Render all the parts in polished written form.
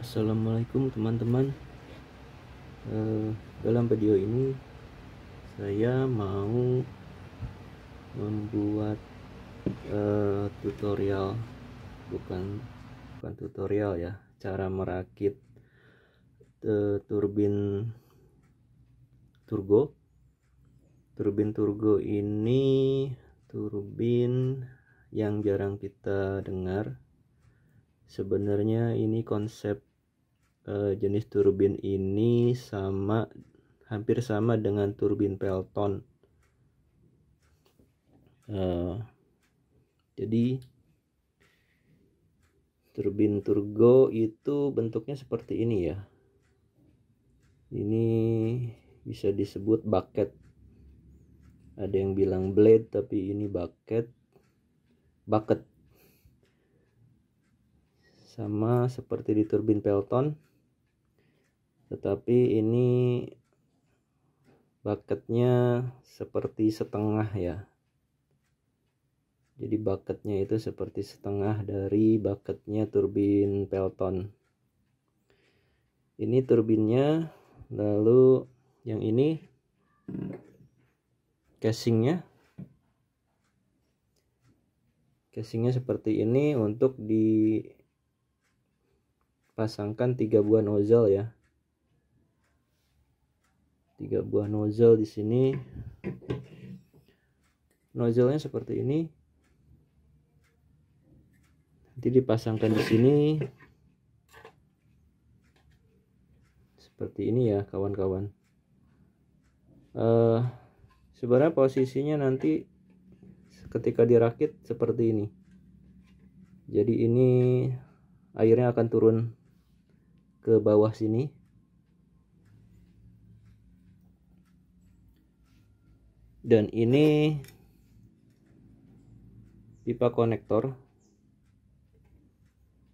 Assalamualaikum teman-teman. Dalam video ini saya mau membuat tutorial, bukan tutorial ya, cara merakit turbin turbo. Turbin turbo ini turbin yang jarang kita dengar. Sebenarnya ini konsep jenis turbin ini hampir sama dengan turbin Pelton. Jadi turbin turbo itu bentuknya seperti ini ya. Ini bisa disebut bucket. Ada yang bilang blade, tapi ini bucket. Sama seperti di turbin Pelton, tetapi ini bucketnya seperti setengah ya. Jadi bucketnya itu seperti setengah dari bucketnya turbin Pelton. Ini turbinnya, lalu yang ini casingnya seperti ini untuk dipasangkan 3 buah nozzle ya. 3 buah nozzle di sini. Nozzle-nya seperti ini. Nanti dipasangkan di sini. Seperti ini ya kawan-kawan. Sebenarnya posisinya nanti ketika dirakit seperti ini. Jadi ini airnya akan turun ke bawah sini. Dan ini pipa konektor.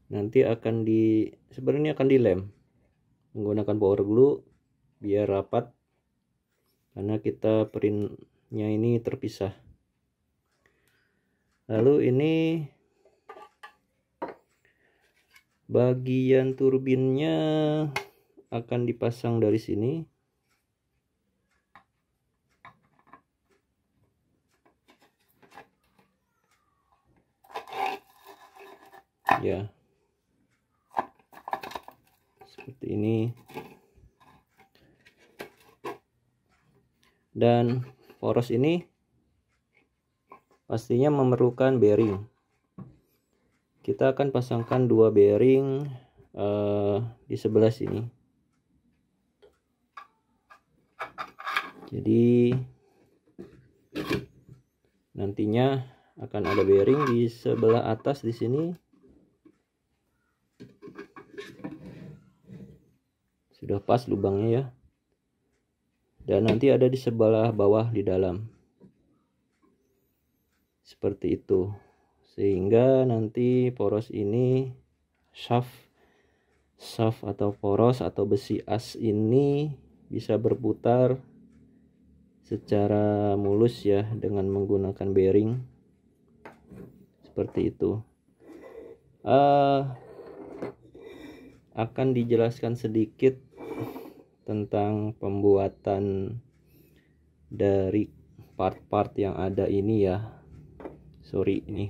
Nanti sebenarnya akan dilem menggunakan power glue biar rapat, karena kita printnya ini terpisah. Lalu ini bagian turbinnya akan dipasang dari sini. Ya. Seperti ini. Dan poros ini pastinya memerlukan bearing. Kita akan pasangkan 2 bearing di sebelah sini. Jadi nantinya akan ada bearing di sebelah atas di sini. Sudah pas lubangnya ya. Dan nanti ada di sebelah bawah di dalam. Seperti itu. Sehingga nanti poros ini shaft atau poros atau besi as ini bisa berputar secara mulus ya dengan menggunakan bearing. Seperti itu. Akan dijelaskan sedikit tentang pembuatan dari part-part yang ada ini ya. Sorry ini.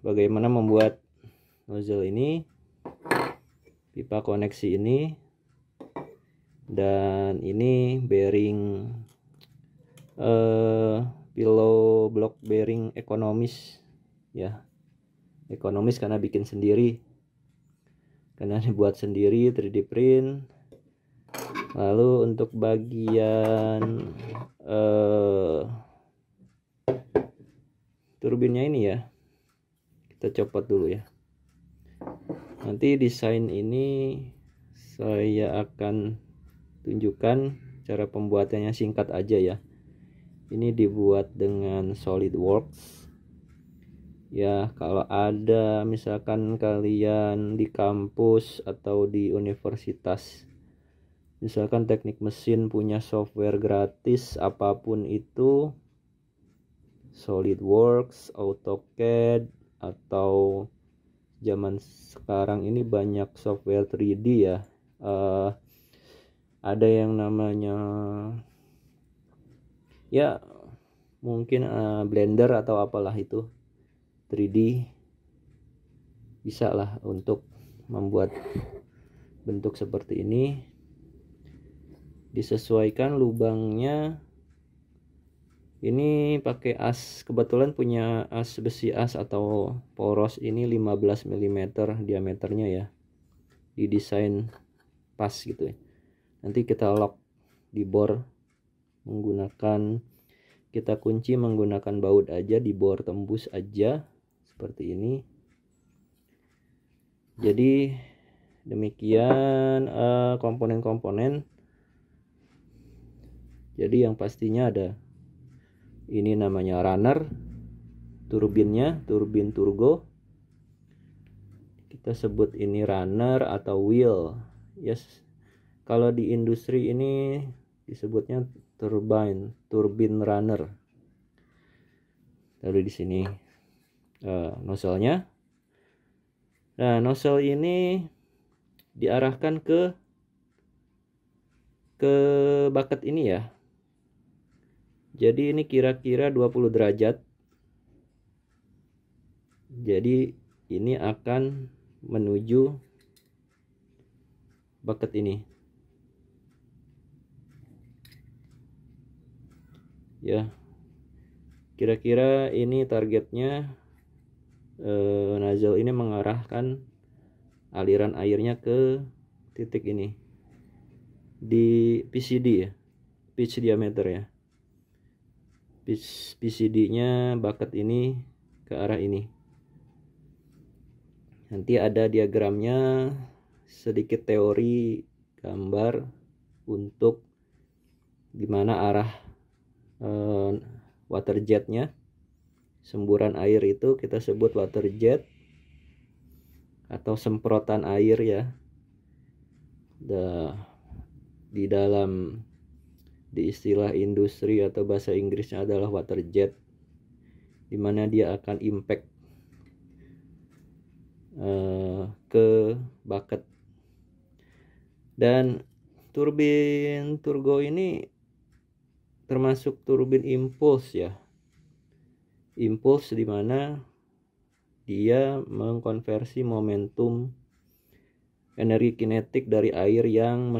Bagaimana membuat nozzle ini, pipa koneksi ini, dan ini bearing pillow block bearing ekonomis ya. Ekonomis karena bikin sendiri, karena dibuat sendiri 3D print. Lalu untuk bagian turbinnya ini ya, kita copot dulu ya. Nanti desain ini saya akan tunjukkan cara pembuatannya, singkat aja ya. Ini dibuat dengan SolidWorks ya. Kalau ada misalkan kalian di kampus atau di universitas, misalkan teknik mesin punya software gratis apapun itu, SolidWorks, AutoCAD, atau zaman sekarang ini banyak software 3D ya. Ada yang namanya ya mungkin Blender atau apalah itu 3D, bisa lah untuk membuat bentuk seperti ini. Disesuaikan lubangnya, ini pakai as, kebetulan punya as besi as atau poros ini 15 mm diameternya ya, didesain pas gitu ya. Nanti kita lock di bor menggunakan, kita kunci menggunakan baut aja, di bor tembus aja seperti ini. Jadi demikian komponen-komponen. Jadi yang pastinya ada ini namanya runner, turbinnya turbin turbo, kita sebut ini runner atau wheel. Yes, kalau di industri ini disebutnya turbin runner. Lalu di sini nozzle-nya. Nah, nozzle ini diarahkan ke bucket ini ya. Jadi ini kira-kira 20 derajat. Jadi ini akan menuju bucket ini. Ya. Kira-kira ini targetnya, nozzle ini mengarahkan aliran airnya ke titik ini. Di PCD ya. Pitch diameter ya. PCD-nya bucket ini ke arah ini. Nanti ada diagramnya, sedikit teori gambar untuk gimana arah water jetnya. Semburan air itu kita sebut water jet atau semprotan air ya. Di istilah industri atau bahasa Inggrisnya adalah water jet, dimana dia akan impact ke bucket. Dan turbin turbo ini termasuk turbin impuls ya, impuls dimana dia mengkonversi momentum energi kinetik dari air yang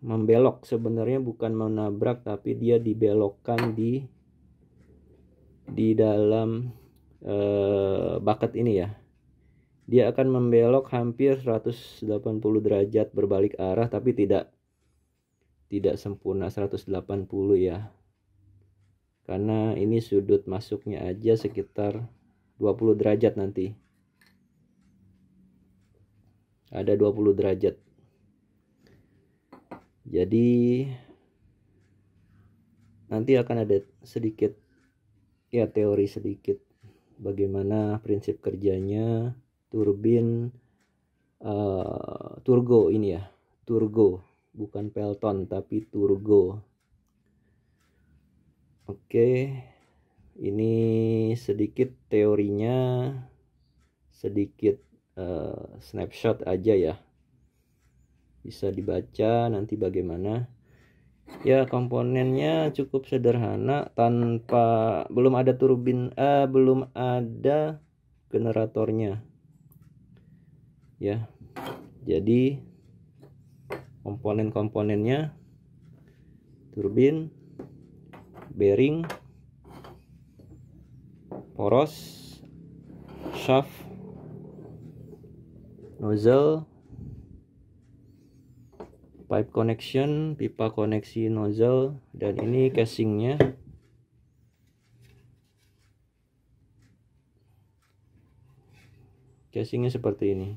membelok, sebenarnya bukan menabrak tapi dia dibelokkan di dalam bucket ini ya. Dia akan membelok hampir 180 derajat berbalik arah, tapi tidak sempurna 180 ya. Karena ini sudut masuknya aja sekitar 20 derajat nanti. Ada 20 derajat. Jadi nanti akan ada sedikit ya teori sedikit bagaimana prinsip kerjanya turbin turbo ini ya. Turbo, bukan Pelton tapi turbo. Oke, ini sedikit teorinya, sedikit snapshot aja ya, bisa dibaca nanti bagaimana ya. Komponennya cukup sederhana, belum ada turbin, belum ada generatornya ya. Jadi komponen-komponennya turbin, bearing, poros, shaft, nozzle, pipe connection, pipa koneksi nozzle, dan ini casingnya. Casingnya seperti ini.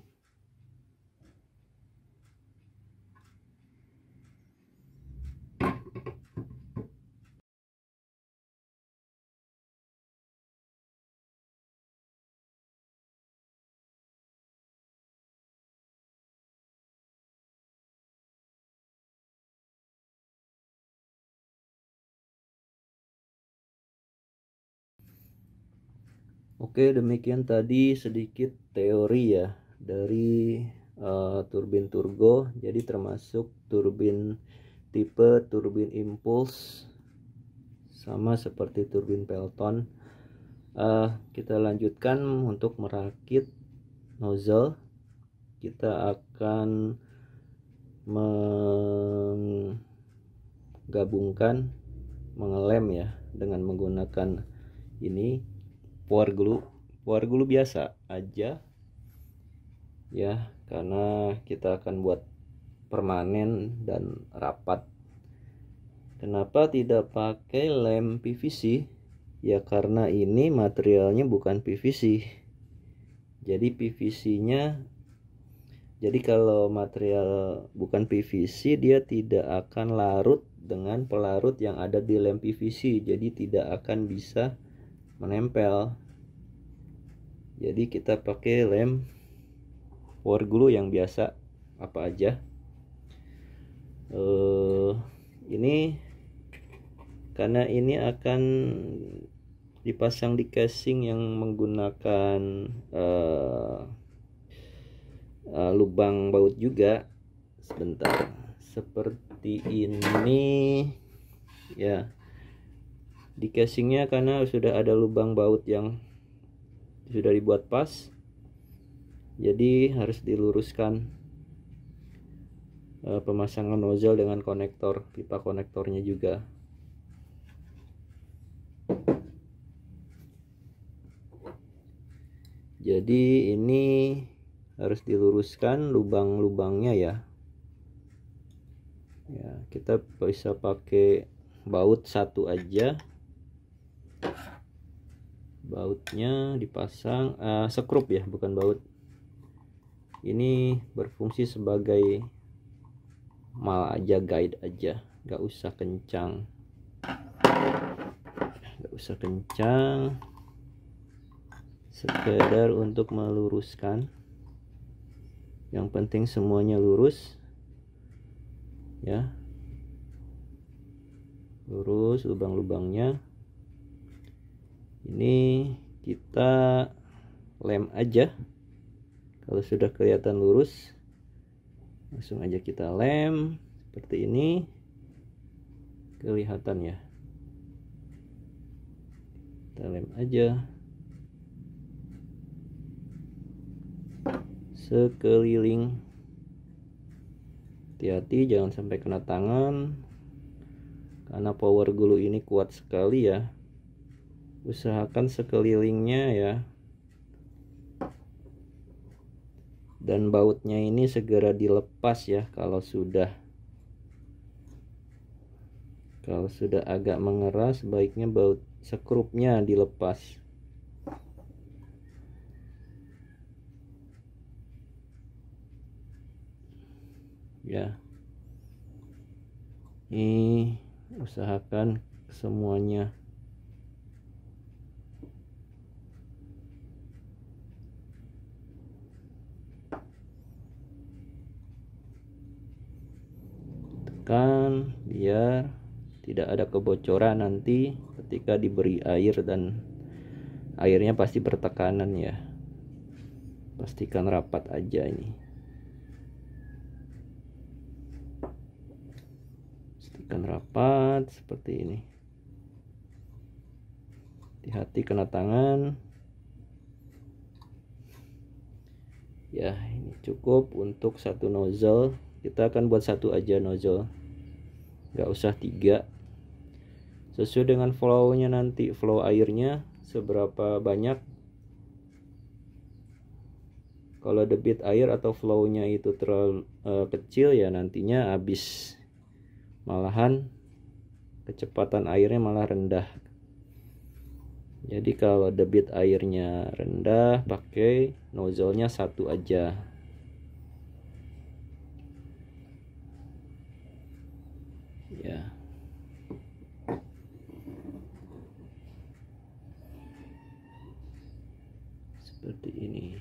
Oke, demikian tadi sedikit teori ya dari turbin turbo. Jadi termasuk turbin tipe turbin impuls sama seperti turbin Pelton. Kita lanjutkan untuk merakit nozzle. Kita akan menggabungkan, mengelem ya dengan menggunakan ini power glue biasa aja ya, karena kita akan buat permanen dan rapat. Kenapa tidak pakai lem PVC? Ya karena ini materialnya bukan PVC. Jadi jadi kalau material bukan PVC, dia tidak akan larut dengan pelarut yang ada di lem PVC. Jadi tidak akan bisa menempel. Jadi kita pakai lem power glue yang biasa apa aja. Ini karena ini akan dipasang di casing yang menggunakan lubang baut juga. Sebentar, seperti ini ya. Di casingnya karena sudah ada lubang baut yang sudah dibuat pas, jadi harus diluruskan pemasangan nozzle dengan konektor, pipa konektornya juga. Jadi ini harus diluruskan lubang-lubangnya ya. Ya, kita bisa pakai baut satu aja. Bautnya dipasang sekrup ya, bukan baut. Ini berfungsi sebagai mal aja, guide aja, nggak usah kencang, sekedar untuk meluruskan. Yang penting semuanya lurus ya, lurus lubang-lubangnya. Ini kita lem aja. Kalau sudah kelihatan lurus, langsung aja kita lem seperti ini, kelihatan ya. Kita lem aja sekeliling. Hati-hati jangan sampai kena tangan, karena power glue ini kuat sekali ya. Usahakan sekelilingnya ya. Dan bautnya ini segera dilepas ya kalau sudah agak mengeras, sebaiknya baut sekrupnya dilepas. Ya. Ini usahakan semuanya. Tekan biar tidak ada kebocoran nanti ketika diberi air, dan airnya pasti bertekanan ya. Pastikan rapat aja ini. Pastikan rapat seperti ini. Hati-hati kena tangan. Ya, ini cukup untuk satu nozzle. Kita akan buat satu aja nozzle, nggak usah 3. Sesuai dengan flow-nya nanti, flow airnya seberapa banyak. Kalau debit air atau flow-nya itu terlalu kecil ya, nantinya habis, malahan kecepatan airnya malah rendah. Jadi kalau debit airnya rendah, pakai nozzle-nya satu aja. Ya. Seperti ini.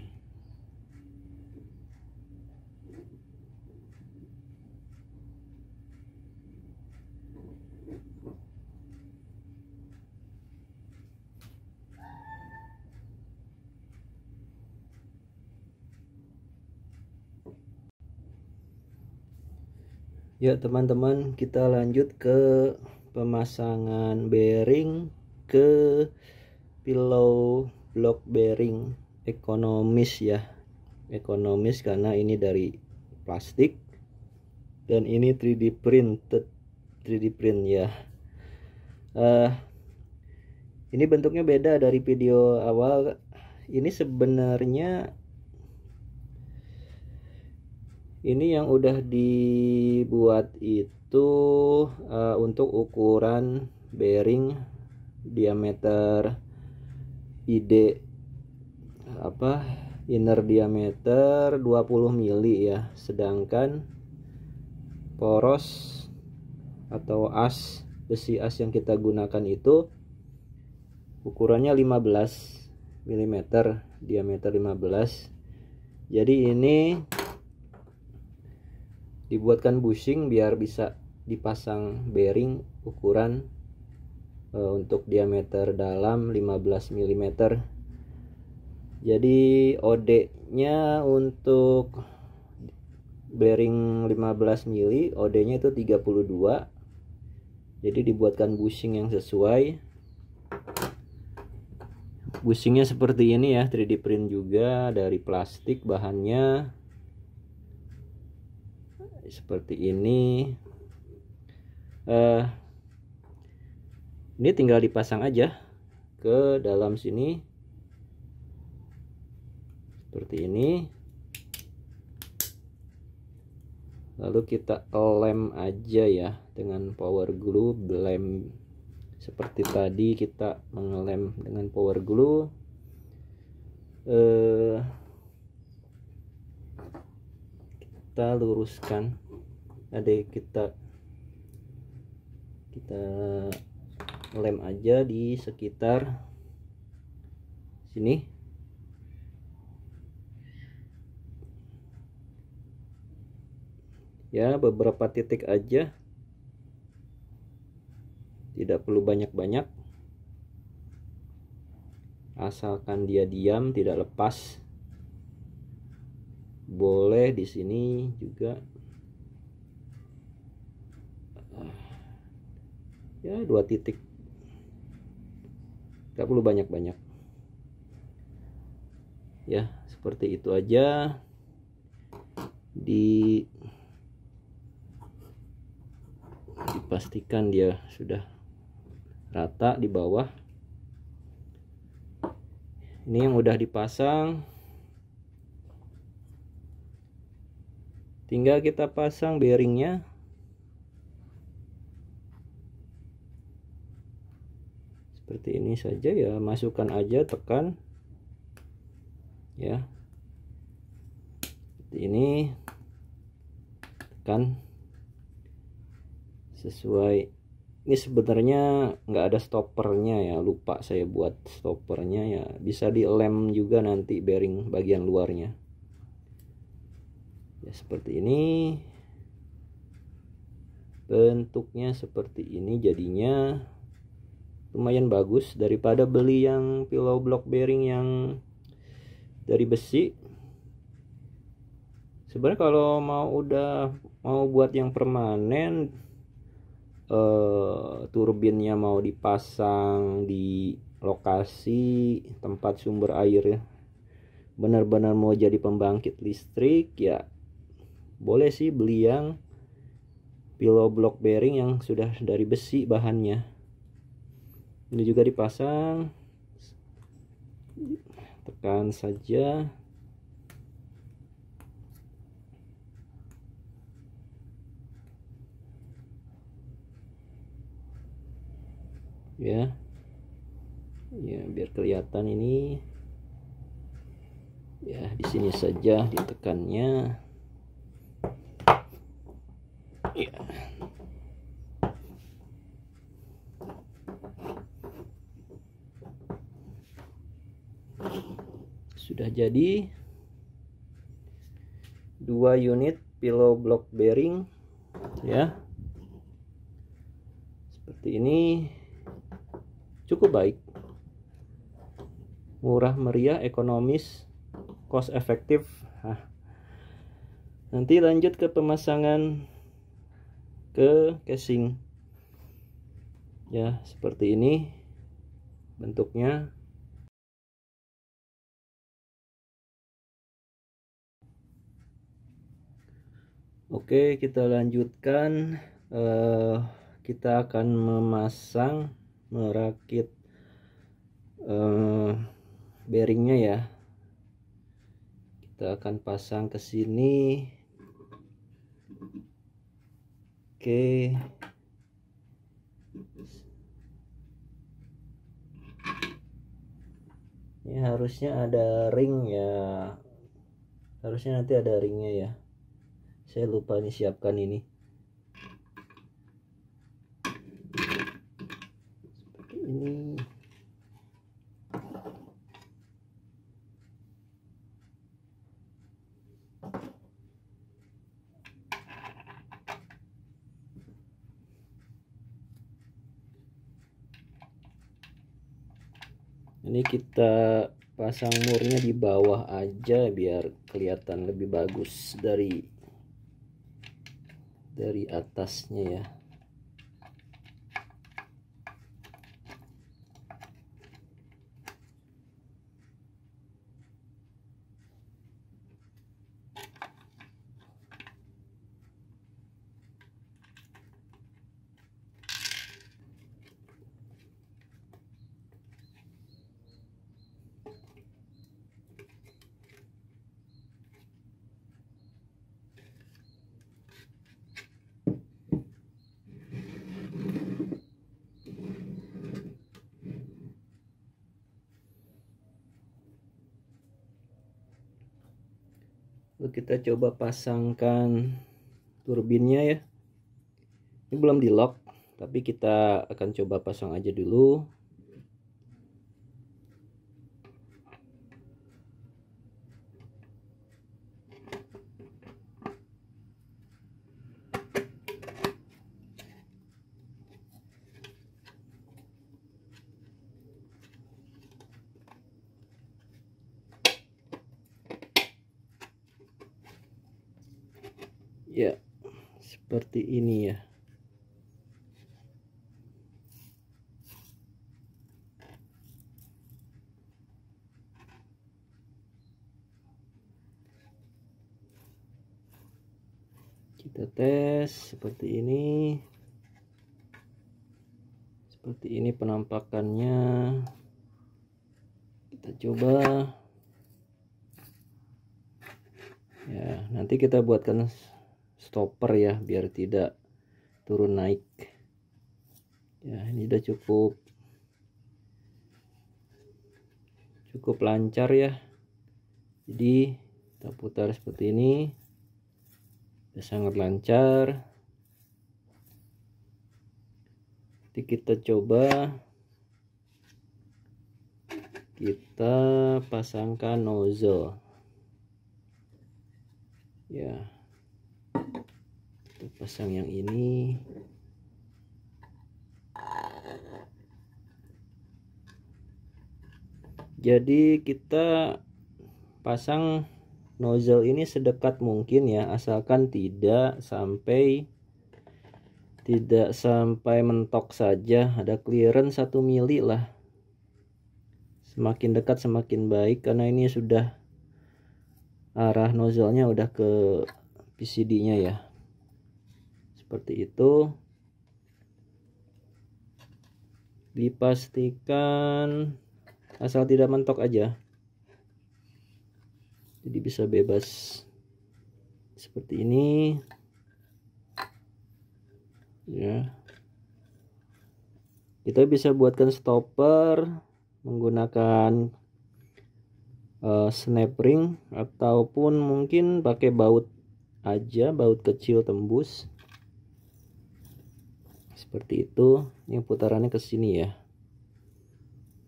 Ya teman-teman, kita lanjut ke pemasangan bearing ke pillow block bearing ekonomis ya. Ekonomis karena ini dari plastik dan ini 3D print ya. Ini bentuknya beda dari video awal. Ini sebenarnya ini yang udah dibuat itu untuk ukuran bearing diameter ID inner diameter 20 mili ya, sedangkan poros atau besi as yang kita gunakan itu ukurannya 15 mm, diameter 15. Jadi ini dibuatkan bushing biar bisa dipasang bearing ukuran untuk diameter dalam 15 mm. Jadi OD nya untuk bearing 15 mili, OD nya itu 32. Jadi dibuatkan bushing yang sesuai. Bushingnya seperti ini ya, 3D print juga dari plastik bahannya. Seperti ini. Ini tinggal dipasang aja ke dalam sini seperti ini, lalu kita lem aja ya dengan power glue, lem seperti tadi kita mengelem dengan power glue. Kita luruskan, kita lem aja di sekitar sini. Ya, beberapa titik aja, tidak perlu banyak-banyak, asalkan dia diam tidak lepas. Boleh di sini juga ya, 2 titik, nggak perlu banyak-banyak ya. Seperti itu aja, dipastikan dia sudah rata di bawah. Ini yang udah dipasang, tinggal kita pasang bearingnya. Seperti ini saja ya, masukkan aja, tekan ya, seperti ini, tekan sesuai. Ini sebenarnya nggak ada stoppernya ya, lupa saya buat stoppernya ya. Bisa dilem juga nanti bearing bagian luarnya ya. Seperti ini bentuknya, seperti ini jadinya lumayan bagus daripada beli yang pillow block bearing yang dari besi. Sebenarnya kalau mau buat yang permanen, turbinnya mau dipasang di lokasi tempat sumber air, benar-benar mau jadi pembangkit listrik ya, boleh sih beli yang pillow block bearing yang sudah dari besi bahannya. Ini juga dipasang, tekan saja ya. Ya, biar kelihatan ini ya, di sini saja ditekannya ya. Sudah jadi 2 unit pillow block bearing ya. Seperti ini, cukup baik, murah meriah, ekonomis, cost efektif. Nanti lanjut ke pemasangan ke casing. Ya, seperti ini bentuknya. Oke, kita lanjutkan. Kita akan merakit bearingnya ya. Kita akan pasang ke sini. Oke. Ini harusnya ada ring ya. Harusnya nanti ada ringnya ya. Saya lupa nih siapkan ini. Seperti ini. Ini kita pasang murnya di bawah aja biar kelihatan lebih bagus dari atasnya ya. Lalu kita coba pasangkan turbinnya ya. Ini belum di lock, tapi kita akan coba pasang aja dulu. Ya, seperti ini ya. Kita tes seperti ini. Seperti ini penampakannya. Kita coba. Ya, nanti kita buatkan stopper ya biar tidak turun naik. Ya, ini udah cukup lancar ya. Jadi kita putar seperti ini. Udah sangat lancar. Nanti kita coba kita pasangkan nozzle. Ya. Kita pasang yang ini. Jadi kita pasang nozzle ini sedekat mungkin ya, asalkan tidak sampai mentok saja, ada clearance 1 mili lah. Semakin dekat semakin baik karena ini sudah arah nozzle-nya udah ke PCD-nya ya. Seperti itu. Dipastikan asal tidak mentok aja. Jadi bisa bebas seperti ini. Ya. Kita bisa buatkan stopper menggunakan snap ring ataupun mungkin pakai baut aja, baut kecil tembus. Seperti itu. Yang putarannya ke sini ya.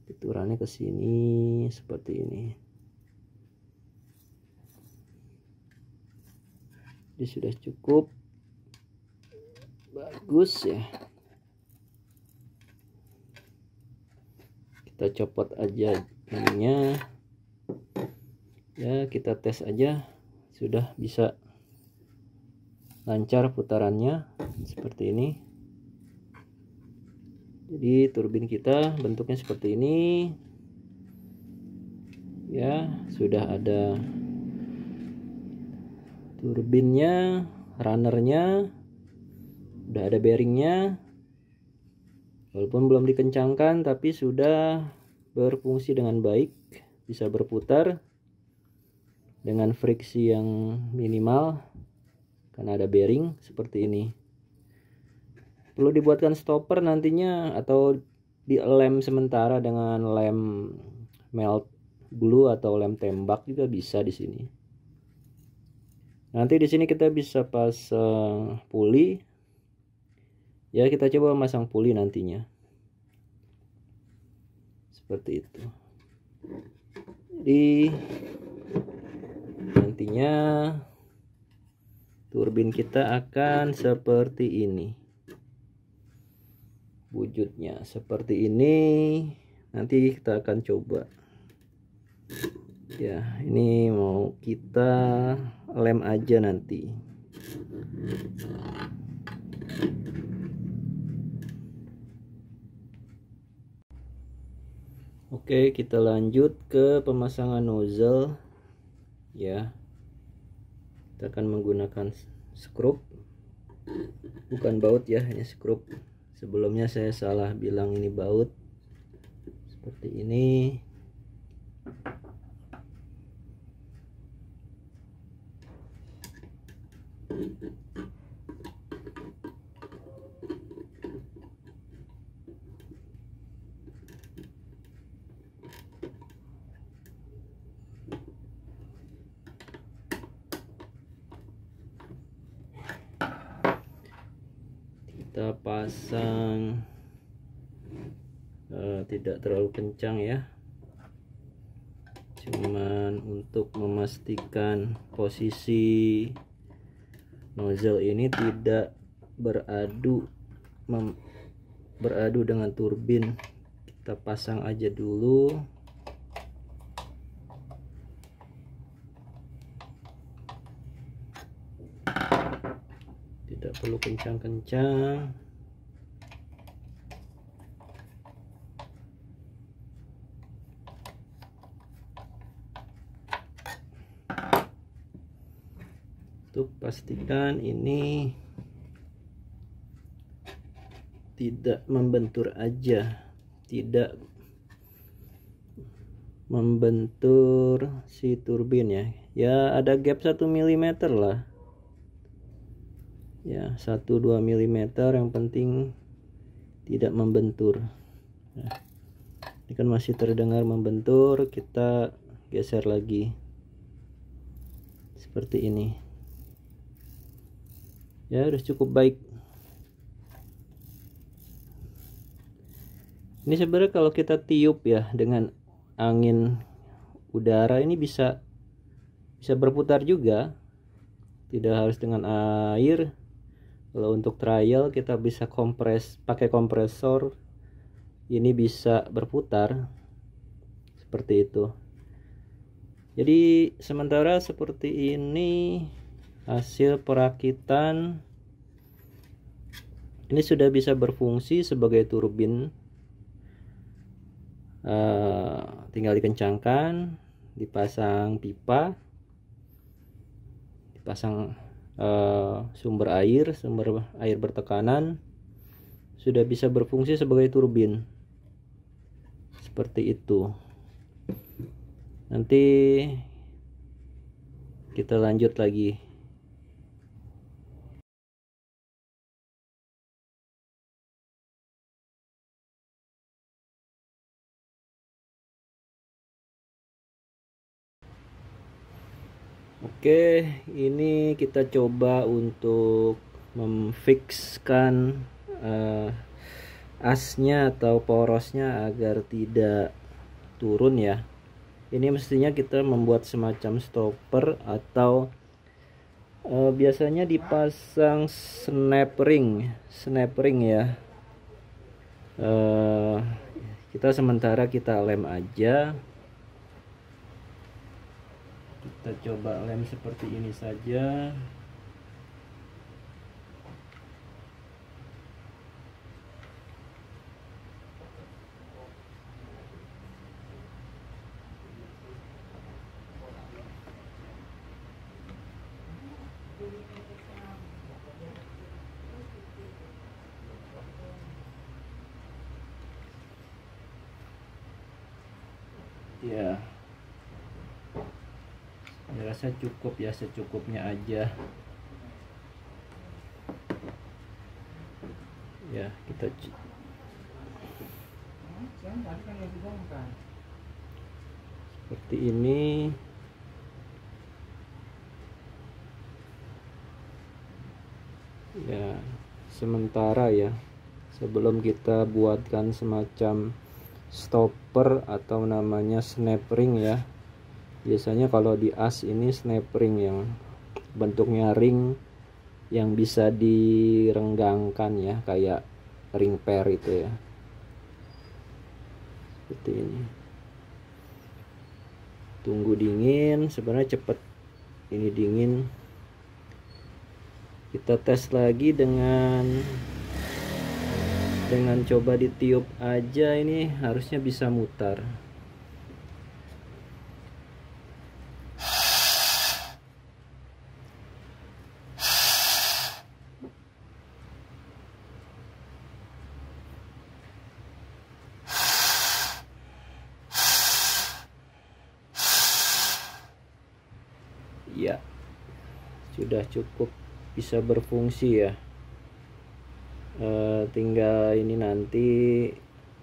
Putarannya ke sini seperti ini. Ini sudah cukup bagus ya. Kita copot aja ininya ya, kita tes aja sudah bisa. lancar putarannya seperti ini. Jadi turbin kita bentuknya seperti ini ya, sudah ada turbinnya, runnernya, udah ada bearingnya, walaupun belum dikencangkan tapi sudah berfungsi dengan baik, bisa berputar dengan friksi yang minimal karena ada bearing seperti ini. Perlu dibuatkan stopper nantinya atau dilem sementara dengan lem melt glue atau lem tembak juga bisa di sini. Nanti di sini kita bisa pasang puli. Ya, kita coba masang puli nantinya. Seperti itu. Jadi nantinya turbin kita akan seperti ini. Wujudnya seperti ini. Nanti kita akan coba. Ya, ini mau kita lem aja nanti. Oke, kita lanjut ke pemasangan nozzle ya. Kita akan menggunakan skrup, bukan baut ya, ini skrup. Sebelumnya saya salah bilang ini baut. Seperti ini. Kita pasang tidak terlalu kencang ya, cuman untuk memastikan posisi nozzle ini tidak beradu dengan turbin. Kita pasang aja dulu. Tidak perlu kencang-kencang. Untuk pastikan ini tidak membentur aja, tidak membentur si turbin ya. Ya ada gap 1 mm lah. Ya 1-2 mm, yang penting tidak membentur. Nah, ini kan masih terdengar membentur, kita geser lagi seperti ini. Ya udah cukup baik. Ini sebenarnya kalau kita tiup ya dengan angin udara ini bisa berputar juga, tidak harus dengan air. Kalau untuk trial kita bisa pakai kompresor, ini bisa berputar seperti itu. Jadi sementara seperti ini hasil perakitan. Ini sudah bisa berfungsi sebagai turbin. Tinggal dikencangkan, dipasang pipa, dipasang sumber air bertekanan, sudah bisa berfungsi sebagai turbin seperti itu. Nanti kita lanjut lagi. Oke, ini kita coba untuk memfixkan asnya atau porosnya agar tidak turun ya. Ini mestinya kita membuat semacam stopper atau biasanya dipasang snap ring ya. Kita sementara kita lem aja. Kita coba lem seperti ini saja. Ya, saya rasa cukup ya, secukupnya aja. Ya, kita seperti ini. Ya, sementara ya, sebelum kita buatkan semacam stopper atau namanya snap ring ya. Biasanya kalau di as ini snap ring yang bentuknya ring yang bisa direnggangkan ya, kayak ring pair itu ya, seperti ini. Tunggu dingin, sebenarnya cepet ini dingin. Kita tes lagi dengan coba ditiup aja, ini harusnya bisa mutar. Ya, sudah cukup bisa berfungsi ya. Tinggal ini nanti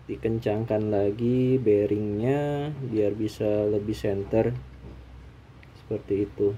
dikencangkan lagi bearingnya biar bisa lebih center, seperti itu.